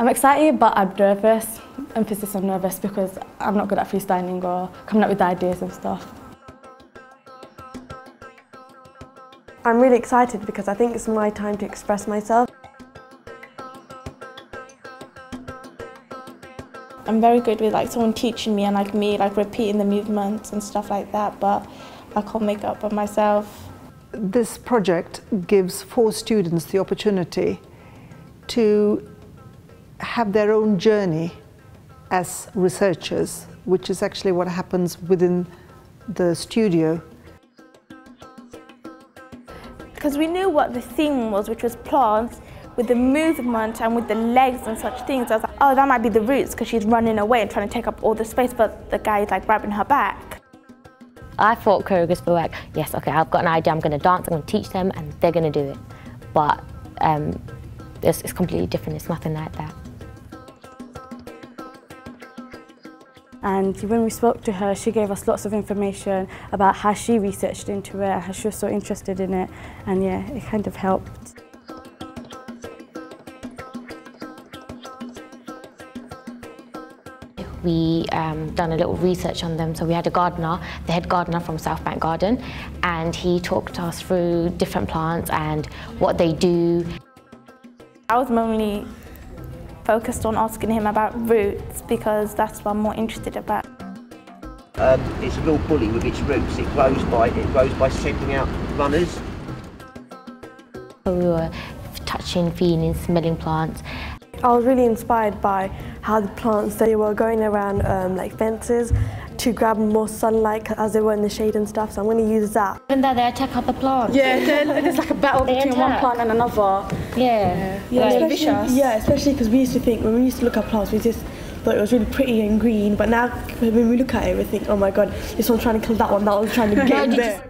I'm excited, but I'm nervous. Emphasis on nervous because I'm not good at freestyling or coming up with ideas and stuff. I'm really excited because I think it's my time to express myself. I'm very good with someone teaching me and me repeating the movements and stuff like that, but I can't make it up by myself. This project gives 4 students the opportunity to have their own journey as researchers, which is actually what happens within the studio. Because we knew what the theme was, which was plants, with the movement and with the legs and such things. I was like, oh, that might be the roots because she's running away and trying to take up all the space, but the guy is grabbing her back. I thought choreographers were yes, okay, I've got an idea, I'm going to dance, I'm going to teach them, and they're going to do it. But it's completely different, it's nothing like that. And when we spoke to her, she gave us lots of information about how she researched into it and how she was so interested in it. And yeah, it kind of helped. We done a little research on them, so we had a gardener, the head gardener from Southbank Garden, and he talked us through different plants and what they do. I was mainly focused on asking him about roots because that's what I'm more interested about. It's a real bully with its roots. It grows by sending out runners. So we were touching, feeling, smelling plants. I was really inspired by how the plants, they were going around fences to grab more sunlight as they were in the shade and stuff, so I'm going to use that. Even though they attack other plants. Yeah, there's a battle between one plant and another. Yeah. Especially because we used to think, when we used to look at plants, we just thought it was really pretty and green, but now when we look at it, we think, oh my god, this one's trying to kill that one's trying to get in there.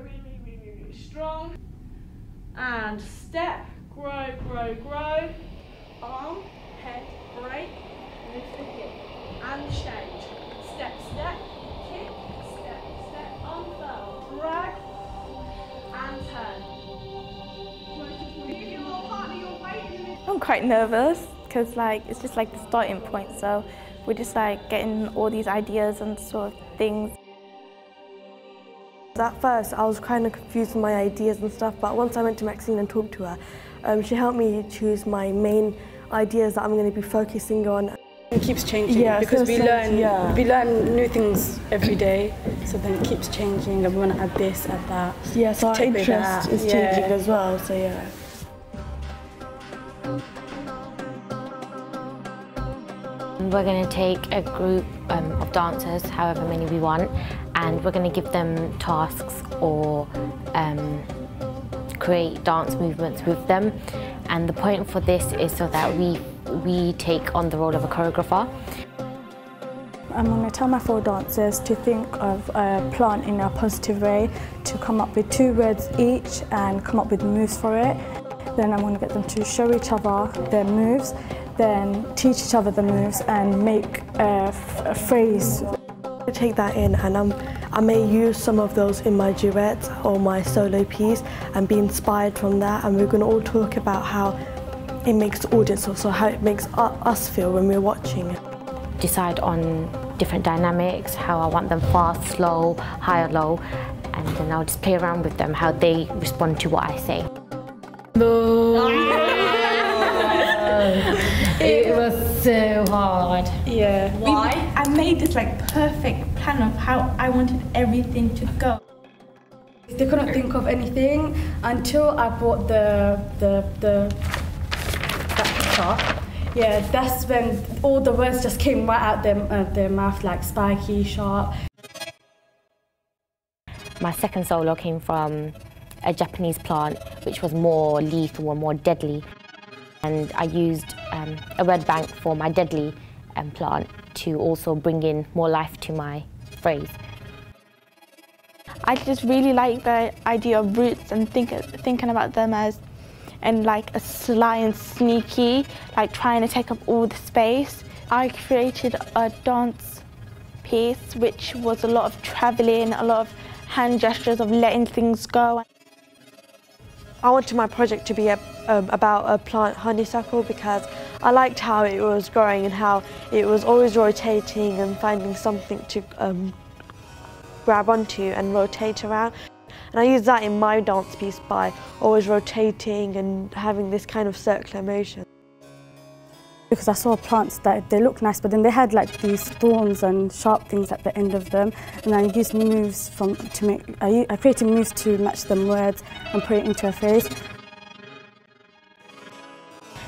Really strong. And step, grow, grow, grow. Arm, head, break, lift the hip, and change. Step, step, kick, step, step, unfurl, drag, and turn. Move your whole partner, your weight in the middle. I'm quite nervous because it's just the starting point, so we're just getting all these ideas and sort of things. At first I was kind of confused with my ideas and stuff, but once I went to Maxine and talked to her, she helped me choose my main ideas that I'm going to be focusing on. It keeps changing because we learn new things every day, so then it keeps changing and we want to add this, add that. Yeah, so our interest is changing as well, so yeah. We're going to take a group of dancers, however many we want, and we're going to give them tasks or create dance movements with them. And the point for this is so that we take on the role of a choreographer. I'm going to tell my 4 dancers to think of a plant in a positive way, to come up with 2 words each and come up with moves for it. Then I'm going to get them to show each other their moves, then teach each other the moves and make a phrase. I take that in and I may use some of those in my duets or my solo piece and be inspired from that, and we're going to all talk about how it makes the audience, also how it makes us feel when we're watching it. Decide on different dynamics, how I want them fast, slow, high or low, and then I'll just play around with them, how they respond to what I say. It was so hard. Yeah. Why? I made this perfect plan of how I wanted everything to go. They couldn't think of anything until I bought that picture. Yeah, that's when all the words just came right out their mouth, like spiky, sharp. My second solo came from a Japanese plant, which was more lethal or more deadly. And I used a red bank for my deadly plant to also bring in more life to my phrase. I just really like the idea of roots and thinking about them as a sly and sneaky, trying to take up all the space. I created a dance piece which was a lot of travelling, a lot of hand gestures of letting things go. I wanted my project to be about a plant honeysuckle because I liked how it was growing and how it was always rotating and finding something to grab onto and rotate around. And I use that in my dance piece by always rotating and having this kind of circular motion. Because I saw plants that they look nice, but then they had like these thorns and sharp things at the end of them, and I used moves I created moves to match them words and put it into a face.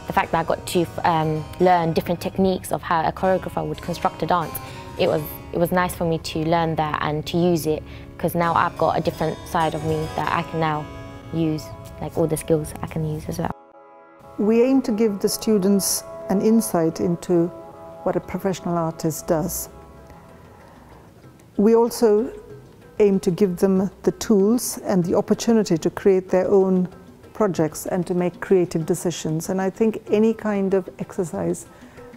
The fact that I got to learn different techniques of how a choreographer would construct a dance, it was nice for me to learn that and to use it, because now I've got a different side of me that I can now use, like all the skills I can use as well. We aim to give the students an insight into what a professional artist does. We also aim to give them the tools and the opportunity to create their own projects and to make creative decisions. And I think any kind of exercise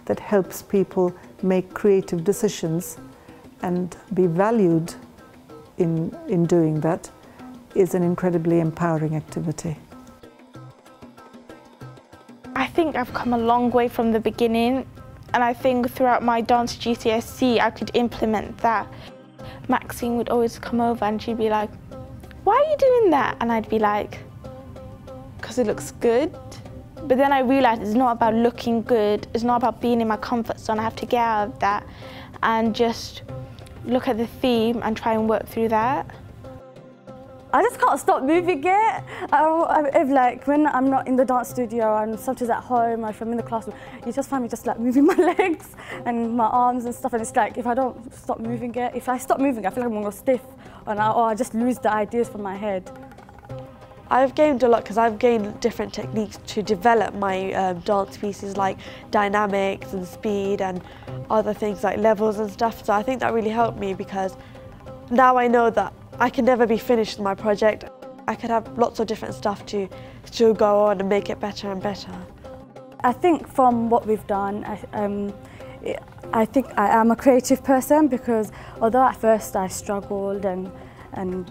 that helps people make creative decisions and be valued in doing that is an incredibly empowering activity. I think I've come a long way from the beginning, and I think throughout my dance GCSE I could implement that. Maxine would always come over and she'd be like, "Why are you doing that?" And I'd be like, "Because it looks good." But then I realised it's not about looking good, it's not about being in my comfort zone. I have to get out of that and just look at the theme and try and work through that. I just can't stop moving it. If like when I'm not in the dance studio and sometimes at home or if I'm in the classroom, you just find me just like moving my legs and my arms and stuff, and it's like if I don't stop moving it, if I stop moving I feel like I'm going to go stiff or I just lose the ideas from my head. I've gained a lot because I've gained different techniques to develop my dance pieces, like dynamics and speed and other things like levels and stuff. So I think that really helped me, because now I know that I can never be finished with my project. I could have lots of different stuff to still go on and make it better and better. I think from what we've done, I think I am a creative person, because although at first I struggled and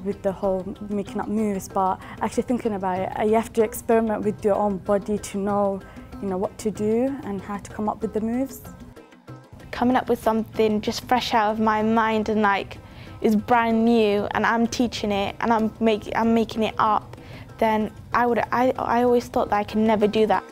with the whole making up moves, but actually thinking about it, you have to experiment with your own body to know, what to do and how to come up with the moves. Coming up with something just fresh out of my mind and like is brand new, and I'm teaching it and I'm making it up, then I always thought that I can never do that.